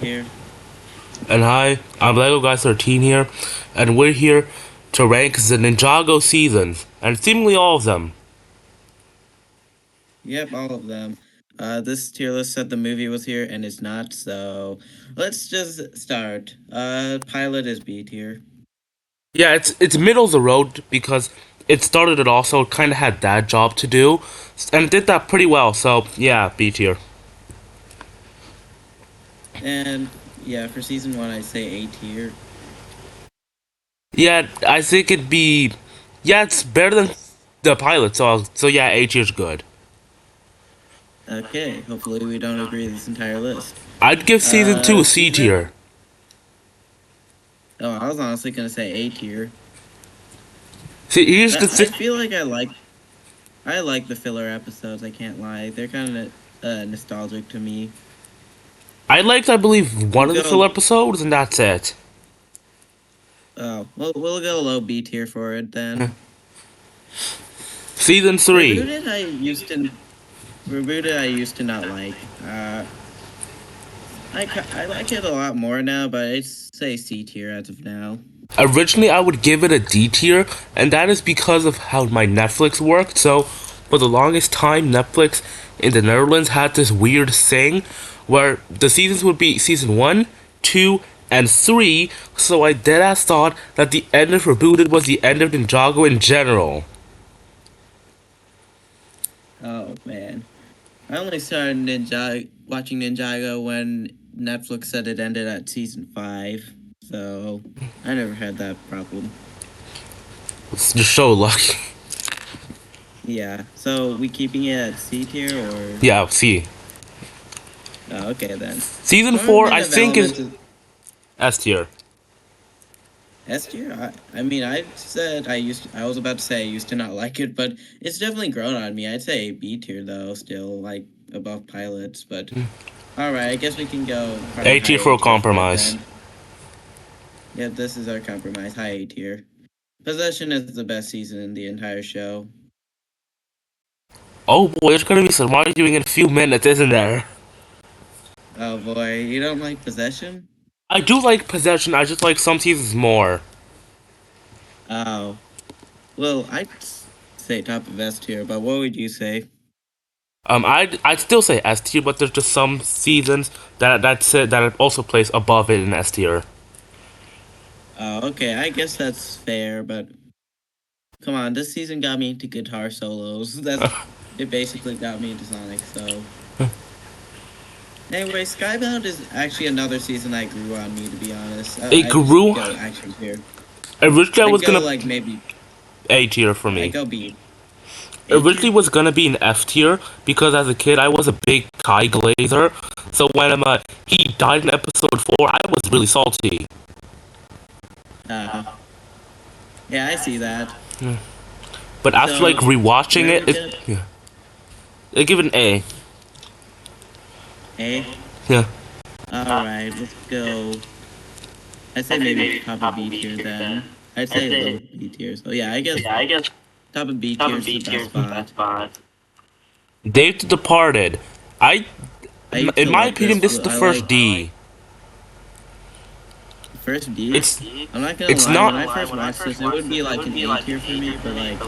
Here. And hi, I'm Lego Guys 13 here, and we're here to rank the Ninjago seasons, and seemingly all of them. Yep, all of them. This tier list said the movie was here and it's not, so let's just start. Pilot is B tier. Yeah, it's middle of the road because it started it all, so it kind of had that job to do, and it did that pretty well. So yeah, B tier. And yeah, for season one, I'd say A tier. Yeah, I think it'd be, yeah, it's better than the pilot. So yeah, A tier's good. Okay, hopefully we don't agree this entire list. I'd give season two a C Season. tier. Oh, I was honestly gonna say A tier. See, here's the I thing. feel like I like the filler episodes. I can't lie, they're kind of nostalgic to me. I liked, I believe, We'll one of the filler go. episodes, and that's it. Oh, we'll go low B tier for it then. Season three. Rebooted, I used to not like. I like it a lot more now, but I'd say C tier as of now. Originally, I would give it a D tier, and that is because of how my Netflix worked. So, for the longest time, Netflix in the Netherlands had this weird thing where the seasons would be season 1, 2, and 3. So, I deadass thought that the end of Rebooted was the end of Ninjago in general. Oh man, I only started watching Ninjago when Netflix said it ended at season 5, so I never had that problem. It's just so lucky. Yeah, so we keeping it at C tier or Yeah, see. okay then. Season 4, Department I think, is Development is S tier. S tier. I mean, I was about to say I used to not like it, but it's definitely grown on me. I'd say B tier though, still like above pilots. But all right, I guess we can go probably A high tier A for a tier for it compromise. then. Yeah, this is our compromise, high A tier. Possession is the best season in the entire show. Oh boy, there's gonna be some arguing in a few minutes, isn't there? Oh boy, you don't like Possession? I do like Possession, I just like some seasons more. Oh, well, say top of S tier, but what would you say? I'd still say S tier, but there's just some seasons that it also place above it in S tier. Oh, okay, I guess that's fair, but come on, this season got me into guitar solos. It basically got me into Sonic. So anyway, Skybound is actually another season that grew on me. To be honest, It I just grew. go action here. Originally, I I was go gonna like maybe A tier for I me. go B. A Originally tier. was gonna be an F tier because as a kid I was a big Kai Glazer. So when he died in episode 4, I was really salty. Uh, yeah, I see that. But after like So rewatching where are it, we it gonna yeah, I give it an A. A? Yeah. All right, let's go. I'd say maybe top of B tier then. I'd say low B tier. So yeah, I guess top of B tier is the best spot. Dave the Departed. I, I used in to my love opinion, this. this is the I first like D. first D. It's I'm not gonna it's lie, when not I first watched this, it would be like an A tier for me, but like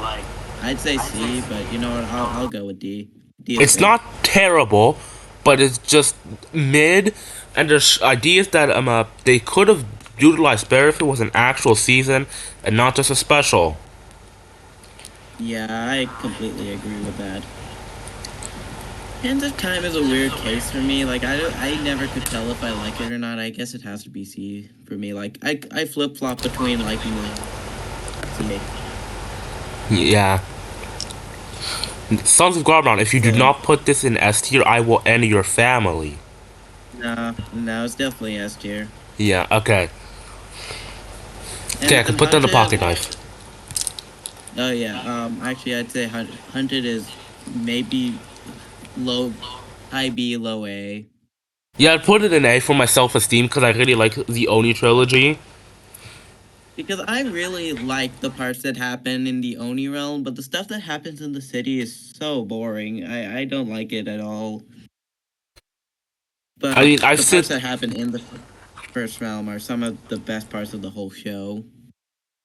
I'd say C, but you know what? I'll go with D. D is it's good. not terrible, but it's just mid. And there's ideas that they could have utilized better if it was an actual season and not just a special. Yeah, I completely agree with that. Hands of Time is a weird case for me. Like I never could tell if I like it or not. I guess it has to be C for me. Like I flip flop between liking the C. Yeah. Sons of Garbron, if you do So not put this in S tier, I will end your family. no, it's definitely S tier. Yeah, okay. Okay, And I can then put down the Hunted. pocket knife. Oh yeah. Actually, I'd say Hunted is maybe low, high B, low A. Yeah, I'd put it in A for my self esteem because I really like the Oni trilogy. Because I really like the parts that happen in the Oni realm, but the stuff that happens in the city is so boring. I don't like it at all. I but mean, I've the parts said that happen in the first realm are some of the best parts of the whole show.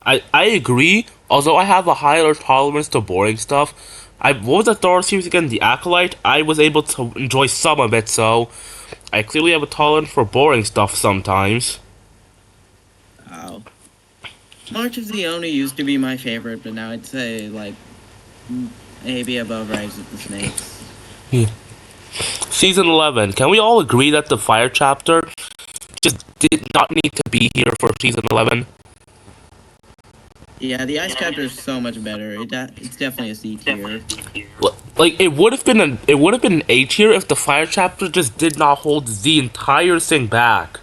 I agree. Although I have a higher tolerance to boring stuff, what was the Thor series again? The Acolyte. I was able to enjoy some of it, so I clearly have a tolerance for boring stuff sometimes. Wow. March of the Oni used to be my favorite, but now I'd say like maybe above Rise of the Snakes. Season 11. Can we all agree that the fire chapter just did not need to be here for season 11? Yeah, the Ice chapter is so much better. It's definitely a C tier. Like it would have been an A tier if the fire chapter just did not hold the entire thing back.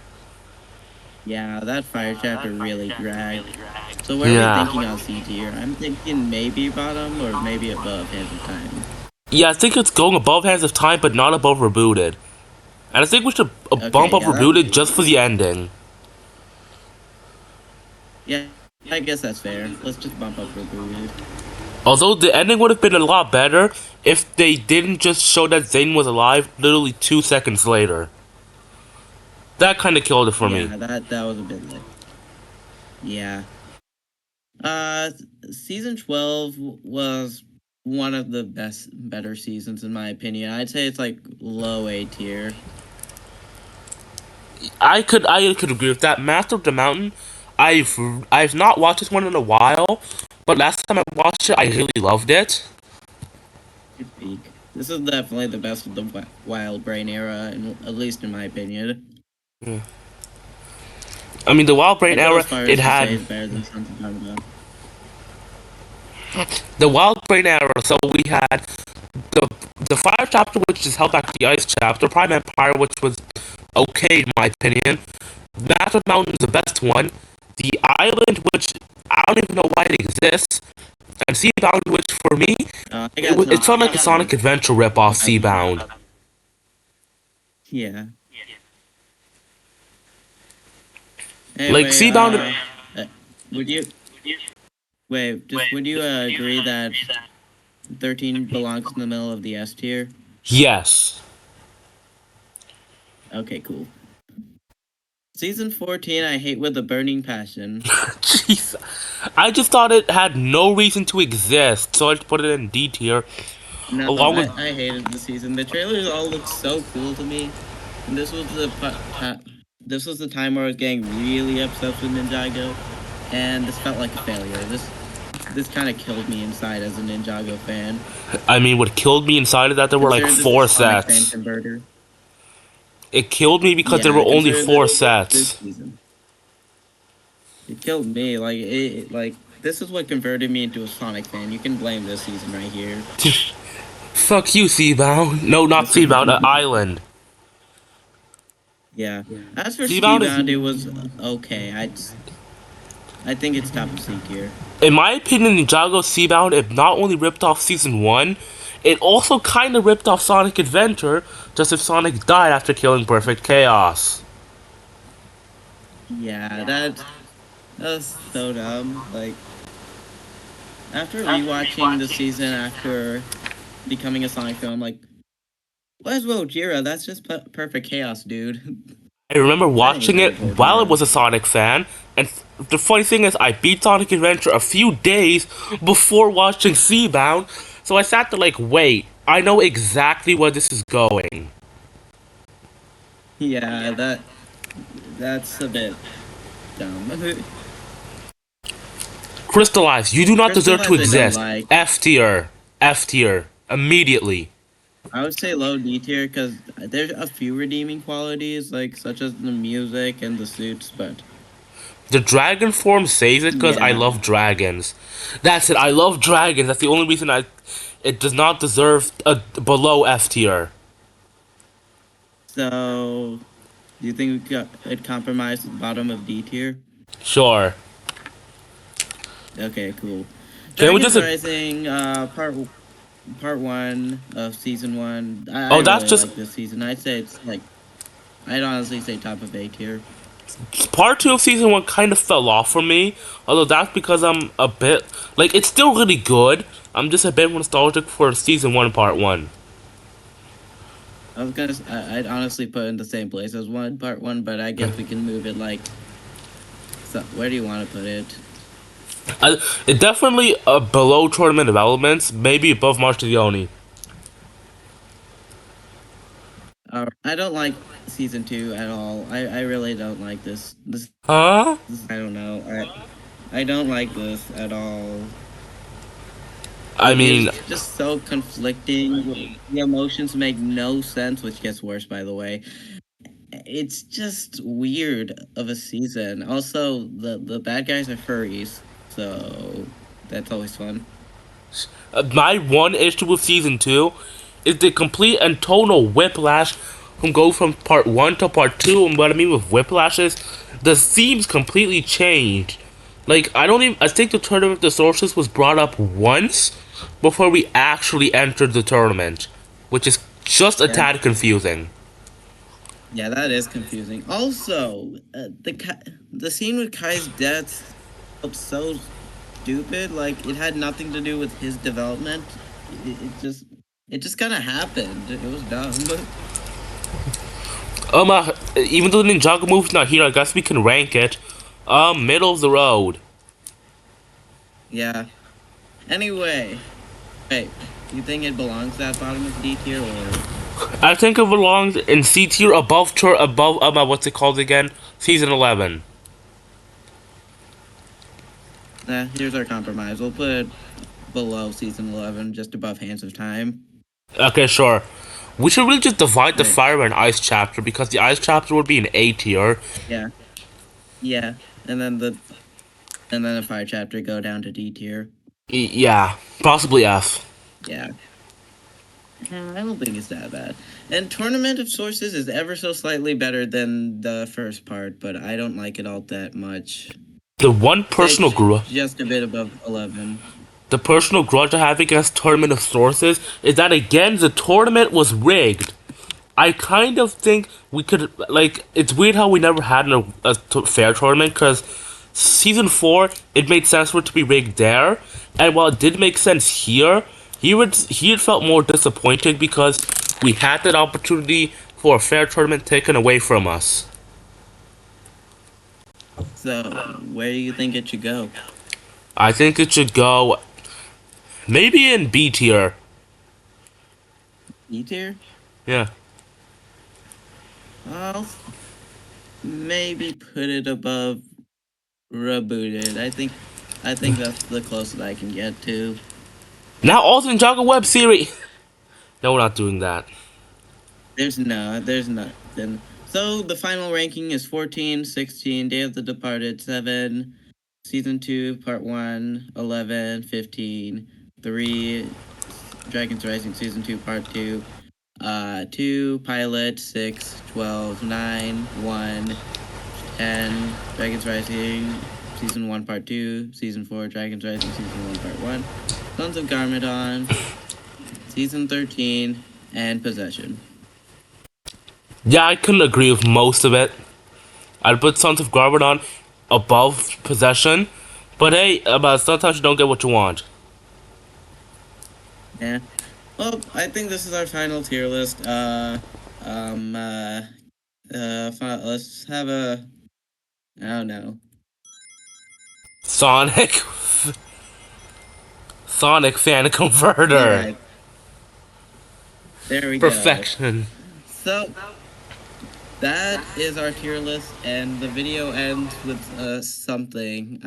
Yeah, that fire chapter really dragged. So where are we Yeah. thinking on C tier? I'm thinking maybe bottom or maybe above Hands of Time. Yeah, I think it's going above Hands of Time, but not above Rebooted. And I think we should bump Okay, up yeah, that Rebooted just for the ending. yeah, I guess that's fair. Let's just bump up Rebooted. Although the ending would have been a lot better if they didn't just show that Zane was alive literally 2 seconds later. That kind of killed it for me. Yeah, that was a bit late. Yeah. Season 12 was one of the better seasons in my opinion. I'd say it's like low A tier. I could agree with that. Master of the Mountain, I've not watched this one in a while, but last time I watched it, I really loved it. Good peak. This is definitely the best of the Wild Brain era, at least in my opinion. I mean, the Wild Brain I'd go era, as far it as to say had it's better than Sons of Anarchy. the Wild Brain era. So we had the the Fire chapter, which just held back the Ice chapter. Prime Empire, which was okay in my opinion. Master Mountain is the best one. The Island, which I don't even know why it exists, and Seabound, which for me, I got it some. felt like a Sonic Adventure ripoff. Seabound. Yeah. Like Anyway, Seabound, uh, would you wait? Just would you agree that 13 belongs in the middle of the S tier? yes. Okay, cool. Season 14, I hate with a burning passion. Jeez. I just thought it had no reason to exist, so I just put it in D tier. No, Along with I hated the season. The trailers all looked so cool to me, and this was the time where I was getting really obsessed with Ninjago, and this felt like a failure. This kind of killed me inside as a Ninjago fan. I mean, what killed me inside of that, there were like Consider this a four Sonic fan sets. converter. It killed me because there Yeah, were only consider four this sets. season. It killed me. Like this is what converted me into a Sonic fan. You can blame this season right here. Fuck you, Seabound. No, not This is Seabound, Island. yeah. As for Seabound is, Seabound, it was okay. I think it's top of C tier. in my opinion, Ninjago Seabound, it not only ripped off Season 1, it also kind of ripped off Sonic Adventure, just if Sonic died after killing Perfect Chaos. Yeah, that was so dumb. Like after rewatching the season after becoming a Sonic fan, I'm like, where's Jira? That's just perfect chaos, dude. I remember I hate watching it that while I Gojira. was a Sonic fan, and the funny thing is, I beat Sonic Adventure a few days before watching Seabound, so I sat there like, wait, I know exactly where this is going. Yeah, that's a bit dumb. Crystallize, you do not deserve to Crystallize, I don't exist. like. F tier. F tier. Immediately. I would say low D tier because there's a few redeeming qualities, like such as the music and the suits, but The dragon form saves it because I yeah. love dragons. That's it, I love dragons. That's the only reason it does not deserve a below F tier. So, do you think it compromised the bottom of D tier? Sure. Okay, cool. Can we Dragons just. Rising, part one of season one. I Oh, that's really just. like this season. I'd say it's like I'd honestly say top of A tier. Part 2 of season 1 kind of fell off for me. Although that's because I'm a bit. Like, it's still really good. I'm just a bit nostalgic for season 1, part 1. I'd honestly put it in the same place as part one, but I guess we can move it like. So, where do you want to put it? It definitely below tournament developments, maybe above Martiglione. I don't like season two at all. I really don't like this. Huh? I don't know. I don't like this at all. I It mean, is just so conflicting. The emotions make no sense, which gets worse, by the way. It's just weird of a season. Also, the bad guys are furries, so that's always fun. my one issue with season two is the complete and total whiplash from go from part one to part two. And what I mean with whiplash is the themes completely changed. Like I don't even. I think the tournament of the sources was brought up once before we actually entered the tournament, which is just a Yeah, tad confusing. yeah, that is confusing. Also, the scene with Kai's death felt so stupid. Like it had nothing to do with his development. It just kind of happened. It was dumb. Even though the ninjago move's not here, I guess we can rank it. Middle of the road. Yeah. Anyway, hey, you think it belongs at bottom of D tier or? I think it belongs in C tier above what's it called again? Season 11. Here's our compromise. We'll put it below season 11, just above Hands of Time. Okay, sure. We should really just divide the Right. fire and ice chapter because the ice chapter would be an A tier. Yeah. Yeah. And then the fire chapter go down to D tier. Yeah, possibly F. Yeah. I don't think it's that bad. And Tournament of Sources is ever so slightly better than the first part, but I don't like it all that much. The one personal grudge, Just a bit above 11. the personal grudge I have against Tournament of Sources is that again the tournament was rigged. I kind of think we could like. It's weird how we never had a fair tournament because season four it made sense for it to be rigged there, and while it did make sense here it felt more disappointing because we had that opportunity for a fair tournament taken away from us. So, where do you think it should go? I think it should go maybe in B tier. E tier? Yeah. I'll maybe put it above rebooted. I think that's the closest I can get to. Now also in Jaga web series. No, we're not doing that. There's nothing. So the final ranking is 14, 16, Day of the Departed 7, Season 2, Part 1, 11, 15, 3, Dragons Rising Season 2, Part 2, 2, Pilot, 6, 12, 9, 1, 10, Dragons Rising Season 1, Part 2, Season 4, Dragons Rising Season 1, Part 1, Sons of Garmadon, Season 13, and Possession. Yeah, I couldn't agree with most of it. I'd put Sons of Garbodon above Possession, but hey, but sometimes you don't get what you want. Yeah. Well, I think this is our final tier list. Um, uh, let's have a. I don't know. Sonic, Sonic fan converter, Yeah, there we go. perfection. So that is our tier list, and the video ends with something.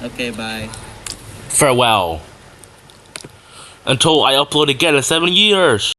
Okay, bye. Farewell. Until I upload again in 7 years.